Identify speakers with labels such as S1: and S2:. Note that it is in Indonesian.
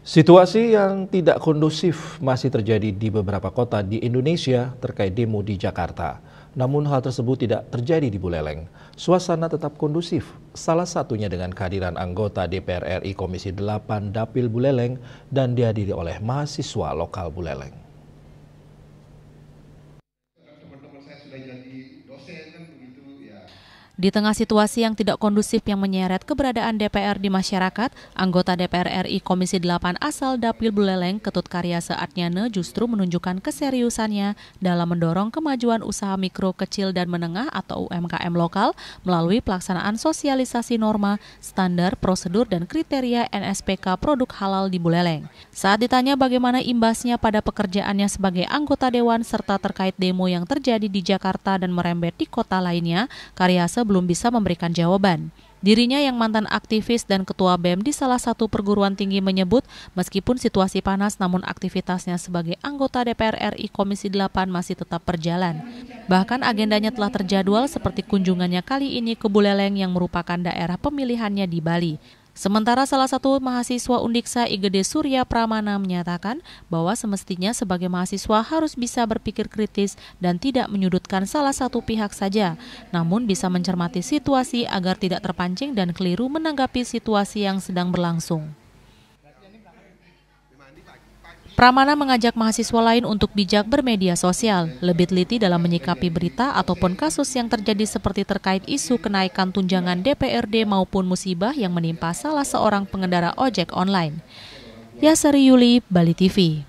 S1: Situasi yang tidak kondusif masih terjadi di beberapa kota di Indonesia terkait demo di Jakarta. Namun hal tersebut tidak terjadi di Buleleng. Suasana tetap kondusif, salah satunya dengan kehadiran anggota DPR RI Komisi 8 Dapil Buleleng dan dihadiri oleh mahasiswa lokal Buleleng.
S2: Teman-teman saya sudah jadi dosen kan begitu ya.
S3: Di tengah situasi yang tidak kondusif yang menyeret keberadaan DPR di masyarakat, anggota DPR RI Komisi 8 asal Dapil Buleleng, Ketut Karyase Atnyane justru menunjukkan keseriusannya dalam mendorong kemajuan usaha mikro, kecil, dan menengah atau UMKM lokal melalui pelaksanaan sosialisasi norma, standar, prosedur, dan kriteria NSPK produk halal di Buleleng. Saat ditanya bagaimana imbasnya pada pekerjaannya sebagai anggota dewan serta terkait demo yang terjadi di Jakarta dan merembet di kota lainnya, Karyase belum bisa memberikan jawaban. Dirinya yang mantan aktivis dan ketua BEM di salah satu perguruan tinggi menyebut meskipun situasi panas namun aktivitasnya sebagai anggota DPR RI Komisi 8 masih tetap berjalan. Bahkan agendanya telah terjadwal seperti kunjungannya kali ini ke Buleleng yang merupakan daerah pemilihannya di Bali. Sementara salah satu mahasiswa Undiksa IGD Surya Pramana menyatakan bahwa semestinya sebagai mahasiswa harus bisa berpikir kritis dan tidak menyudutkan salah satu pihak saja, namun bisa mencermati situasi agar tidak terpancing dan keliru menanggapi situasi yang sedang berlangsung. Pramana mengajak mahasiswa lain untuk bijak bermedia sosial, lebih teliti dalam menyikapi berita ataupun kasus yang terjadi seperti terkait isu kenaikan tunjangan DPRD maupun musibah yang menimpa salah seorang pengendara ojek online. Yasari Yuli, Bali TV.